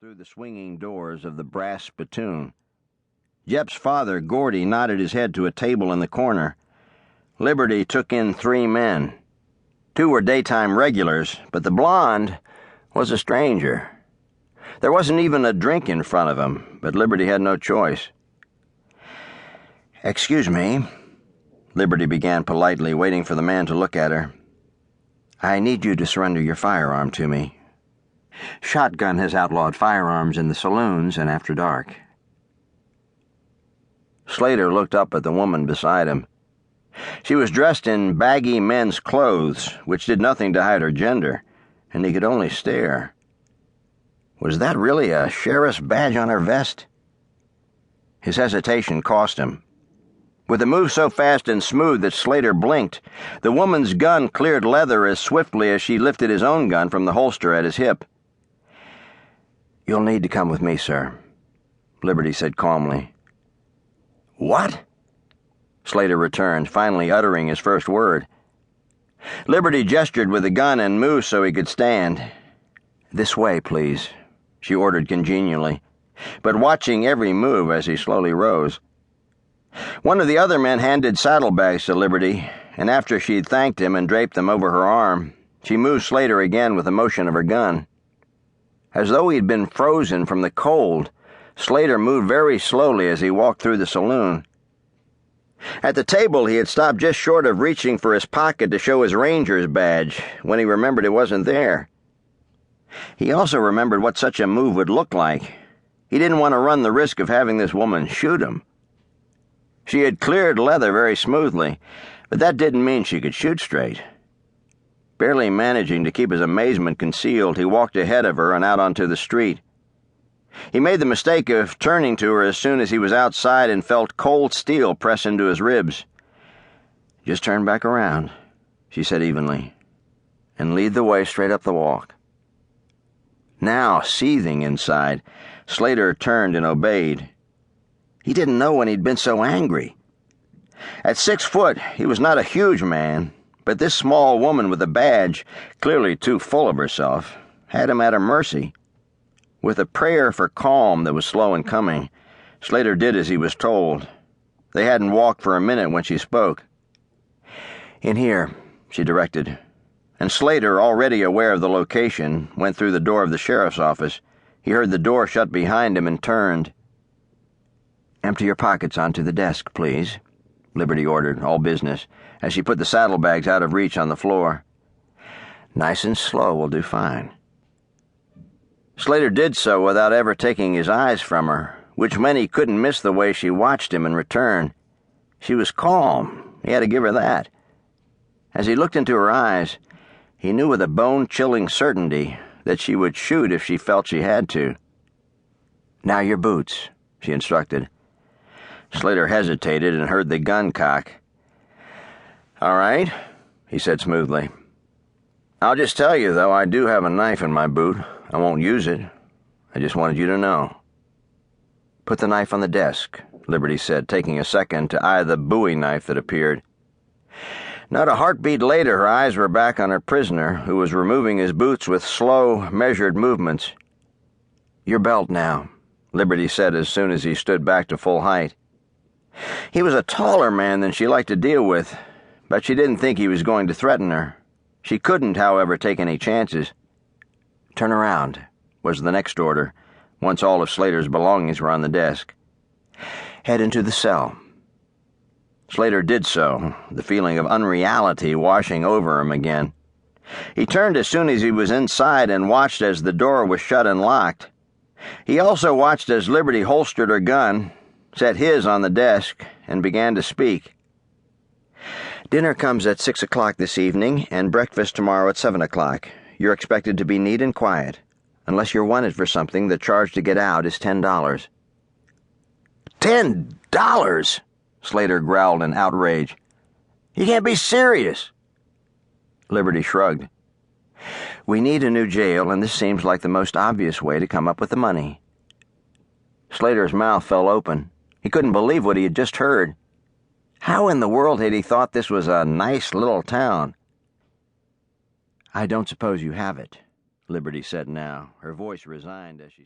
through the swinging doors of the brass spittoon. Jep's father, Gordy, nodded his head to a table in the corner. Liberty took in 3 men. 2 were daytime regulars, but the blonde was a stranger. There wasn't even a drink in front of him, but Liberty had no choice. "Excuse me," Liberty began politely, waiting for the man to look at her. "I need you to surrender your firearm to me. Shotgun has outlawed firearms in the saloons and after dark." Slater looked up at the woman beside him. She was dressed in baggy men's clothes, which did nothing to hide her gender, and he could only stare. Was that really a sheriff's badge on her vest? His hesitation cost him. With a move so fast and smooth that Slater blinked, the woman's gun cleared leather as swiftly as she lifted his own gun from the holster at his hip. "You'll need to come with me, sir," Liberty said calmly. "What?" Slater returned, finally uttering his first word. Liberty gestured with the gun and moved so he could stand. "This way, please," she ordered congenially, but watching every move as he slowly rose. One of the other men handed saddlebags to Liberty, and after she'd thanked him and draped them over her arm, she moved Slater again with a motion of her gun. As though he'd been frozen from the cold, Slater moved very slowly as he walked through the saloon. At the table, he had stopped just short of reaching for his pocket to show his ranger's badge when he remembered it wasn't there. He also remembered what such a move would look like. He didn't want to run the risk of having this woman shoot him. She had cleared leather very smoothly, but that didn't mean she could shoot straight. Barely managing to keep his amazement concealed, he walked ahead of her and out onto the street. He made the mistake of turning to her as soon as he was outside and felt cold steel press into his ribs. "Just turn back around," she said evenly, "and lead the way straight up the walk." Now, seething inside, Slater turned and obeyed. He didn't know when he'd been so angry. At 6 foot, he was not a huge man, but this small woman with a badge, clearly too full of herself, had him at her mercy. With a prayer for calm that was slow in coming, Slater did as he was told. They hadn't walked for a minute when she spoke. "In here," she directed, and Slater, already aware of the location, went through the door of the sheriff's office. He heard the door shut behind him and turned. "Empty your pockets onto the desk, please," Liberty ordered, all business, as she put the saddlebags out of reach on the floor. "Nice and slow will do fine." Slater did so without ever taking his eyes from her, which meant he couldn't miss the way she watched him in return. She was calm. He had to give her that. As he looked into her eyes, he knew with a bone-chilling certainty that she would shoot if she felt she had to. "Now your boots," she instructed. Slater hesitated and heard the gun cock. "All right," he said smoothly. "I'll just tell you, though, I do have a knife in my boot. I won't use it. I just wanted you to know." "Put the knife on the desk," Liberty said, taking a second to eye the Bowie knife that appeared. Not a heartbeat later, her eyes were back on her prisoner, who was removing his boots with slow, measured movements. "Your belt now," Liberty said as soon as he stood back to full height. He was a taller man than she liked to deal with, but she didn't think he was going to threaten her. She couldn't, however, take any chances. "Turn around," was the next order, once all of Slater's belongings were on the desk. "Head into the cell." Slater did so, the feeling of unreality washing over him again. He turned as soon as he was inside and watched as the door was shut and locked. He also watched as Liberty holstered her gun, set his on the desk, and began to speak. "Dinner comes at 6 o'clock this evening, and breakfast tomorrow at 7 o'clock. You're expected to be neat and quiet. Unless you're wanted for something, the charge to get out is $10. $10? Slater growled in outrage. "You can't be serious." Liberty shrugged. "We need a new jail, and this seems like the most obvious way to come up with the money." Slater's mouth fell open. He couldn't believe what he had just heard. How in the world had he thought this was a nice little town? "I don't suppose you have it," Liberty said now, her voice resigned as she said.